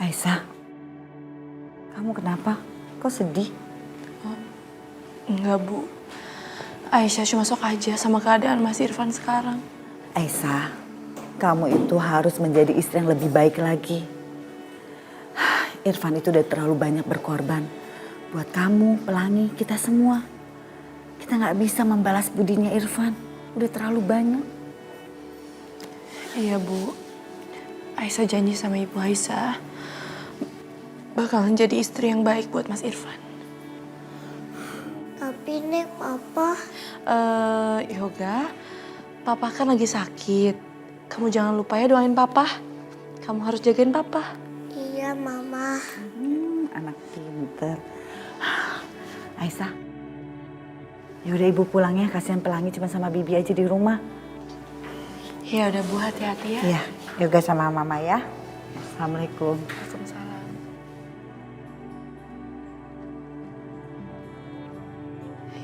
Aisyah, kamu kenapa? Kok sedih? Enggak, Bu. Aisyah cuma sok aja sama keadaan Mas Irfan sekarang. Aisyah, kamu itu harus menjadi istri yang lebih baik lagi. Irfan itu udah terlalu banyak berkorban. Buat kamu, Pelangi, kita semua. Kita nggak bisa membalas budinya Irfan. Udah terlalu banyak. Iya, Bu. Aisyah janji sama Ibu Aisyah bakalan jadi istri yang baik buat Mas Irfan. Tapi Nek, Papa. Yoga, Papa kan lagi sakit. Kamu jangan lupa ya doain Papa. Kamu harus jagain Papa. Iya, Mama. Anak pinter. Aisyah, yaudah ibu pulang ya. Kasihan Pelangi cuma sama Bibi aja di rumah. Ya udah, Bu, hati-hati ya. Iya, Yoga sama Mama ya. Assalamualaikum. Waalaikumsalam.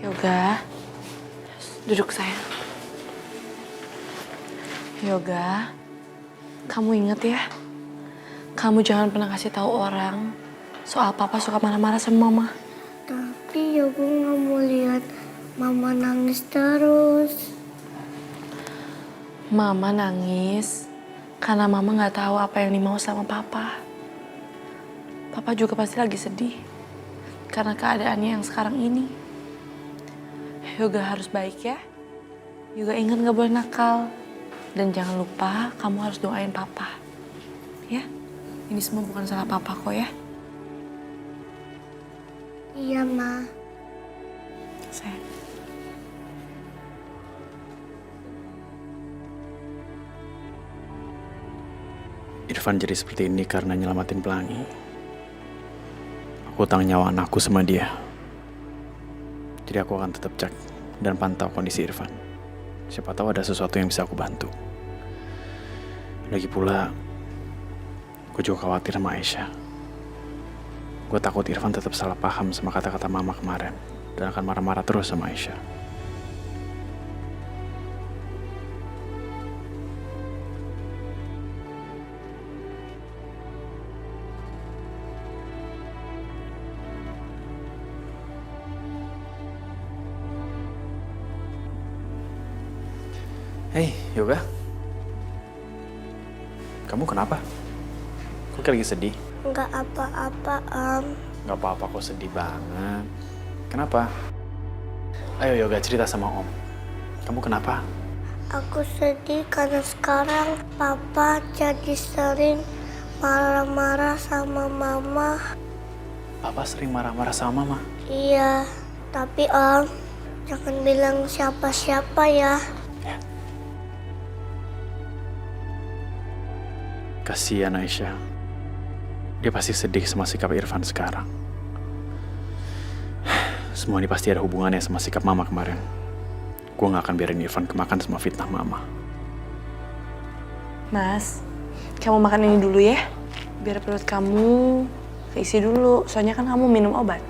Yoga, duduk sayang. Yoga, kamu inget ya, kamu jangan pernah kasih tahu orang soal Papa suka marah-marah sama Mama. Tapi Yoga nggak mau lihat Mama nangis terus. Mama nangis karena Mama nggak tahu apa yang dimau sama Papa. Papa juga pasti lagi sedih karena keadaannya yang sekarang ini. Yoga harus baik ya. Yoga ingat nggak boleh nakal. Dan jangan lupa kamu harus doain Papa. Ya, ini semua bukan salah Papa kok ya. Iya, Ma. Sayang. Irfan jadi seperti ini karena nyelamatin Pelangi. Aku utang nyawa anakku sama dia. Jadi aku akan tetap cek dan pantau kondisi Irfan. Siapa tahu ada sesuatu yang bisa aku bantu. Lagi pula, gue juga khawatir sama Aisyah. Gue takut Irfan tetap salah paham sama kata-kata Mama kemarin. Dan akan marah-marah terus sama Aisyah. Hei, Yoga. Kamu kenapa? Kok kayak lagi sedih? Nggak apa-apa, Gak apa-apa kok, sedih banget. Kenapa? Ayo Yoga, cerita sama Om. Kamu kenapa? Aku sedih karena sekarang Papa jadi sering marah-marah sama Mama. Papa sering marah-marah sama Mama. Iya, tapi jangan bilang siapa-siapa ya. Kasihan Aisyah. Dia pasti sedih sama sikap Irfan sekarang. Semua ini pasti ada hubungannya sama sikap Mama kemarin. Gue gak akan biarin Irfan kemakan sama fitnah Mama. Mas, kamu makan ini dulu ya. Biar perut kamu keisi dulu. Soalnya kan kamu minum obat.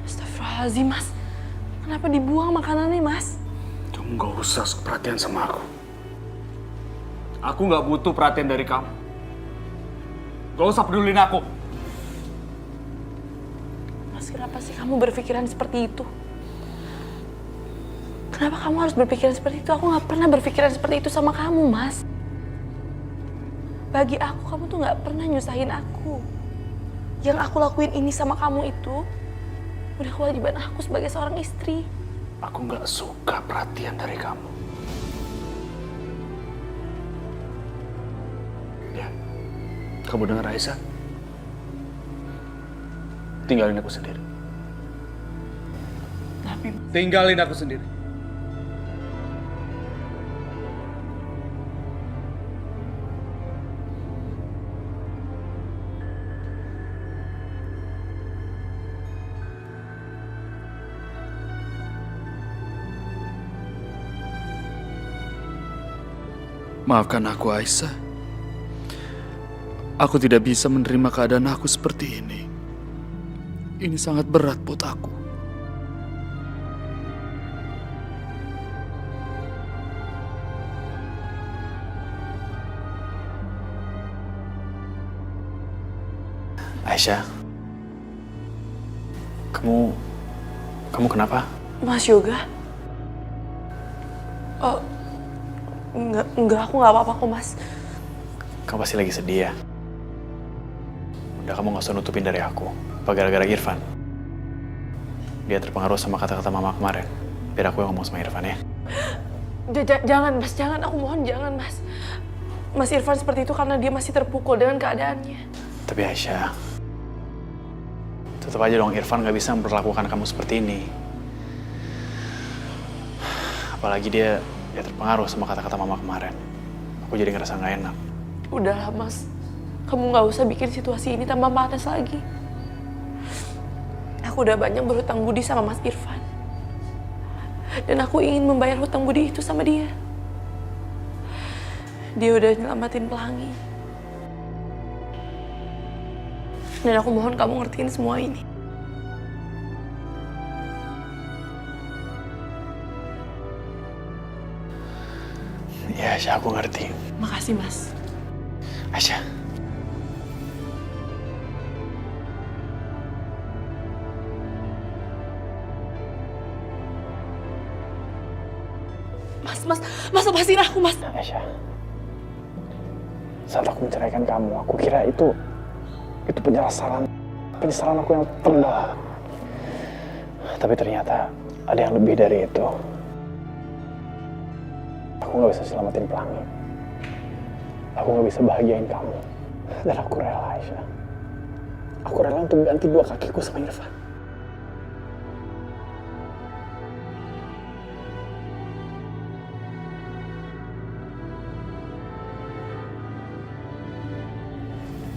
Astagfirullahaladzim, Mas. Kenapa dibuang makanannya, Mas? Kamu gak usah perhatian sama aku. Aku gak butuh perhatian dari kamu. Gak usah pedulin aku. Mas, kenapa sih kamu berpikiran seperti itu? Kenapa kamu harus berpikiran seperti itu? Aku gak pernah berpikiran seperti itu sama kamu, Mas. Bagi aku, kamu tuh gak pernah nyusahin aku. Yang aku lakuin ini sama kamu itu udah kewajiban aku sebagai seorang istri. Aku gak suka perhatian dari kamu. Ya, kamu dengar Aisyah? Tinggalin aku sendiri. Tapi Tinggalin aku sendiri. Maafkan aku, Aisyah. Aku tidak bisa menerima keadaan aku seperti ini. Ini sangat berat buat aku. Aisyah, kamu kenapa? Mas Yoga? Oh, enggak, aku nggak apa-apa kok, Mas. Kamu pasti lagi sedih ya? Udah, kamu gak usah nutupin dari aku. Apa gara-gara Irfan? Dia terpengaruh sama kata-kata mama kemarin. Biar aku yang ngomong sama Irfan ya. Jangan, Mas, jangan. Aku mohon jangan, Mas. Mas Irfan seperti itu karena dia masih terpukul dengan keadaannya. Tapi Aisyah, tetap aja dong Irfan gak bisa memperlakukan kamu seperti ini. Apalagi dia terpengaruh sama kata-kata mama kemarin. Aku jadi ngerasa gak enak. Udahlah, Mas. Kamu gak usah bikin situasi ini tambah panas lagi. Aku udah banyak berhutang budi sama Mas Irfan. Dan aku ingin membayar hutang budi itu sama dia. Dia udah nyelamatin Pelangi. Dan aku mohon kamu ngertiin semua ini. Ya Aisyah, aku ngerti. Makasih, Mas. Aisyah. Mas lepasin aku, Mas. Aisyah, saat aku menceraikan kamu, aku kira itu penyesalan aku yang terdalam. Tapi ternyata ada yang lebih dari itu. Aku gak bisa selamatin Pelangi. Aku gak bisa bahagiain kamu. Dan aku rela, Aisyah. Aku rela untuk ganti dua kakiku sama Irfan.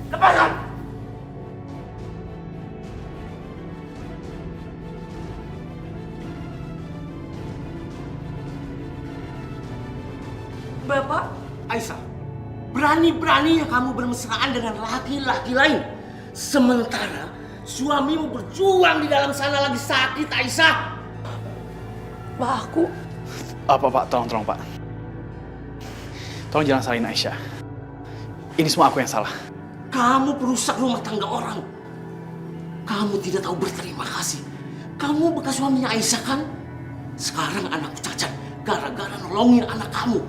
Lepaskan! Bapak? Aisyah, berani-beraninya kamu bermesraan dengan laki-laki lain. Sementara suamimu berjuang di dalam sana lagi sakit, Aisyah. Pak, aku... Pak, tolong Pak. Tolong jangan salahin Aisyah. Ini semua aku yang salah. Kamu perusak rumah tangga orang. Kamu tidak tahu berterima kasih. Kamu bekas suaminya Aisyah kan? Sekarang anakku cacat gara-gara nolongin anak kamu.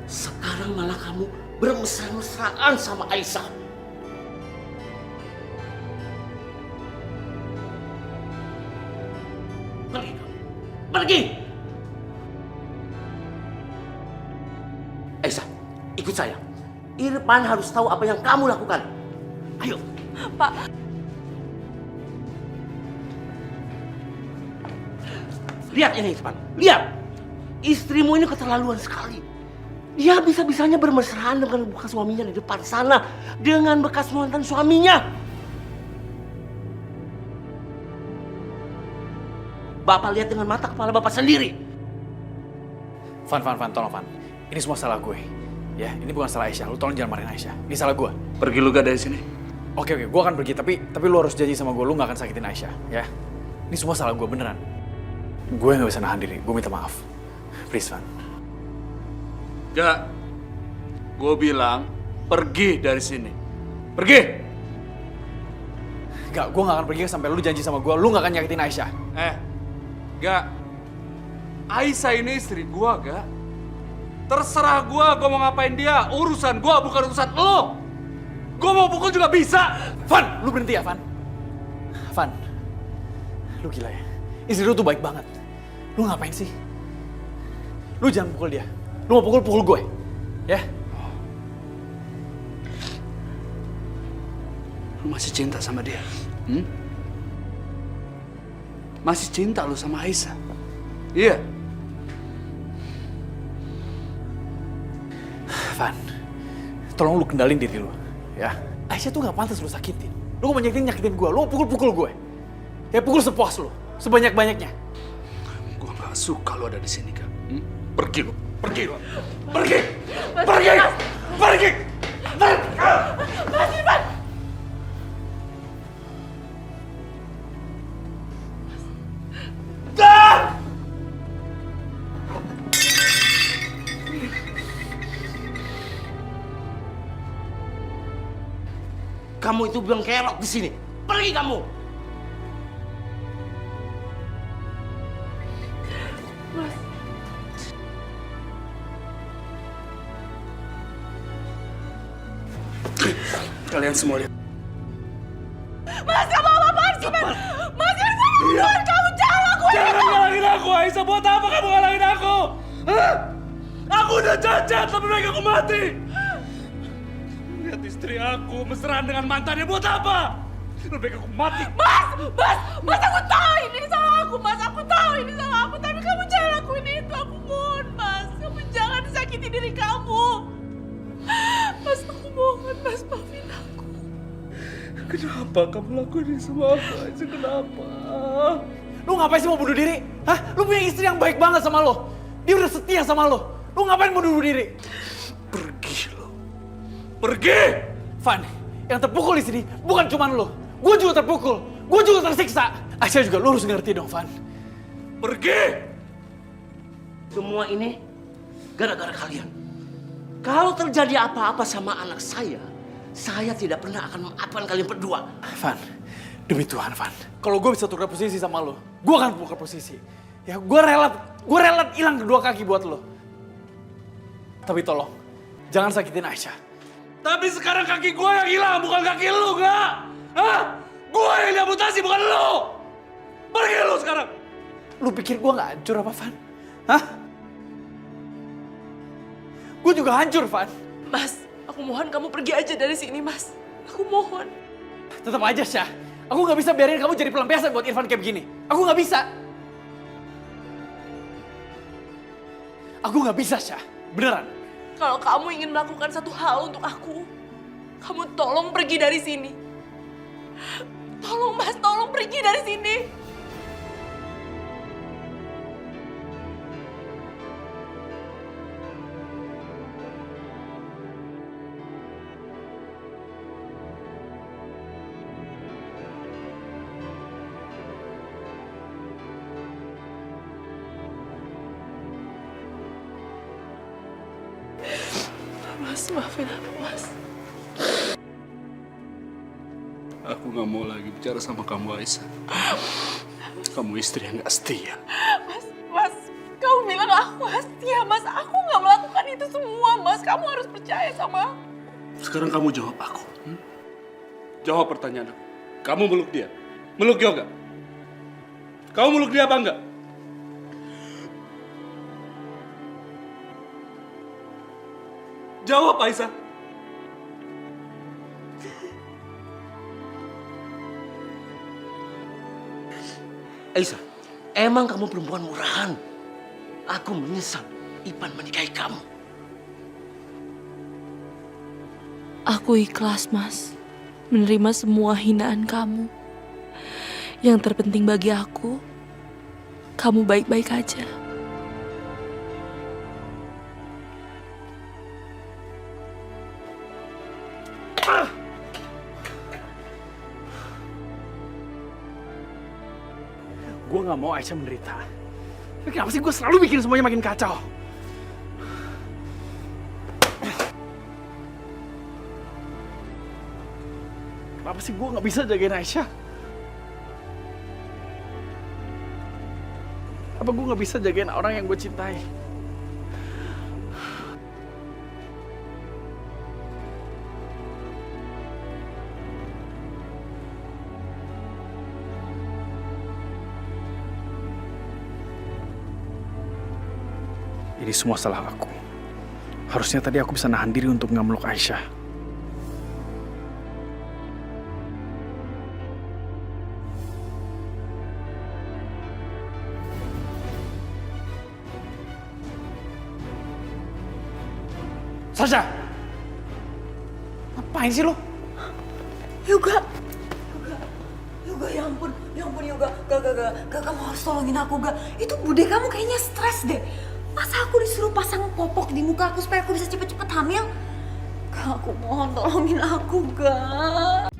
Sekarang malah kamu bermesra-mesraan sama Aisyah. Pergi kamu. Pergi! Aisyah, ikut saya. Irfan harus tahu apa yang kamu lakukan. Ayo. Pak. Lihat ini Irfan, lihat. Istrimu ini keterlaluan sekali. Dia bisa-bisanya bermesraan dengan bekas suaminya di depan sana. Dengan bekas mantan suaminya. Bapak lihat dengan mata kepala Bapak sendiri. Van, tolong Van. Ini semua salah gue. Ya, ini bukan salah Aisyah. Lu tolong jangan marahin Aisyah. Ini salah gue. Pergi lu gak dari sini. Oke, gue akan pergi. Tapi lu harus janji sama gue. Lu gak akan sakitin Aisyah. Ya. Ini semua salah gue, beneran. Gue gak bisa nahan diri. Gue minta maaf. Please, Van. Gak. Gue bilang, pergi dari sini. Pergi! Gak, gue gak akan pergi sampai lu janji sama gue. Lu gak akan nyakitin Aisyah. Gak. Aisyah ini istri gue, gak. Terserah gue mau ngapain dia. Urusan gue bukan urusan lo. Gue mau pukul juga bisa. Van, lu berhenti ya, Van. Van, lu gila ya. Istri lu tuh baik banget. Lu ngapain sih? Lu jangan pukul dia. Lu mau pukul gue. Ya? Lu masih cinta sama dia? Masih cinta lu sama Aisyah? Iya. Van, tolong lu kendalin diri lu. Ya? Aisyah tuh gak pantas lu sakitin. Lu mau nyakitin gue. Lu mau pukul gue. Ya pukul sepuas lu. Sebanyak-banyaknya. Gue gak suka lu ada di sini, Kak. Pergi lu. Pergi lu. Pergi. Pergi. Pergi. Mas Irfan! Kamu itu bilang kerok di sini. Pergi kamu! Kalian semua lihat. Mas, kamu apa-apaan sih, Mas? Mas, Irfan, kamu jangan lakuin Jangan itu! ngalangin aku, Aisyah. Buat apa kamu ngalangin aku? Hah? Aku udah cacat, lebih baik aku mati. Lihat istri aku mesraan dengan mantannya, buat apa? Lebih baik aku mati. Mas, aku tahu ini salah aku, Mas. Aku tahu ini salah aku, tapi kamu jangan lakuin itu. Aku mohon, Mas. Kamu jangan sakiti diri kamu. Mas, aku mohon, Mas, maafin aku. Kenapa kamu lakuin ini semua aku, Aisyah? Kenapa? Lu ngapain sih mau bunuh diri? Hah? Lu punya istri yang baik banget sama lo. Dia udah setia sama lo. Lu ngapain mau bunuh diri? Pergi lo. Pergi! Van, yang terpukul di sini bukan cuma lo. Gue juga terpukul. Gue juga tersiksa. Aisyah juga lu harus ngerti dong, Van. Pergi! Semua ini gara-gara kalian. Kalau terjadi apa-apa sama anak saya tidak pernah akan memaafkan kalian berdua. Van, demi Tuhan, Van. Kalau gue bisa tukar posisi sama lo, gue akan tukar posisi. Ya, gue rela hilang kedua kaki buat lo. Tapi tolong, jangan sakitin Aisyah. Tapi sekarang kaki gue yang hilang, bukan kaki lu, gak? Hah? Gue yang diamputasi, bukan lu! Pergi lu sekarang! Lu pikir gue gak hancur apa, Van? Hah? Gue juga hancur, Van. Mas, aku mohon kamu pergi aja dari sini, Mas. Aku mohon. Tetap aja, Syah. Aku gak bisa biarin kamu jadi pelampiasan buat Irfan kayak begini. Aku gak bisa. Aku gak bisa, Syah. Beneran. Kalau kamu ingin melakukan satu hal untuk aku, kamu tolong pergi dari sini. Tolong, Mas, tolong pergi dari sini. Mas, maafin aku, Mas. Aku gak mau lagi bicara sama kamu, Aisyah. Kamu istri yang gak setia. Mas, kamu bilang aku setia, Mas. Aku nggak melakukan itu semua, Mas. Kamu harus percaya sama aku. Sekarang kamu jawab aku. Jawab pertanyaan aku. Kamu meluk dia? Meluk Yoga? Kamu meluk dia apa enggak? Jawab, Aisyah. Aisyah, emang kamu perempuan murahan. Aku menyesal Ipan menikahi kamu. Aku ikhlas, Mas. Menerima semua hinaan kamu. Yang terpenting bagi aku, kamu baik-baik aja. Gue gak mau Aisyah menderita. Tapi kenapa sih gue selalu bikin semuanya makin kacau? Kenapa sih gue gak bisa jagain Aisyah? Apa gue gak bisa jagain orang yang gue cintai? Ini semua salah aku. Harusnya tadi aku bisa nahan diri untuk nggak meluk Aisyah. Sasha! Ngapain sih lo? Yoga, ya ampun Yoga, gak, kamu harus tolongin aku, gak. Itu bude kamu kayaknya stres deh. Masa aku disuruh pasang popok di muka aku supaya aku bisa cepet-cepet hamil? Gak, aku mohon tolongin aku, gak.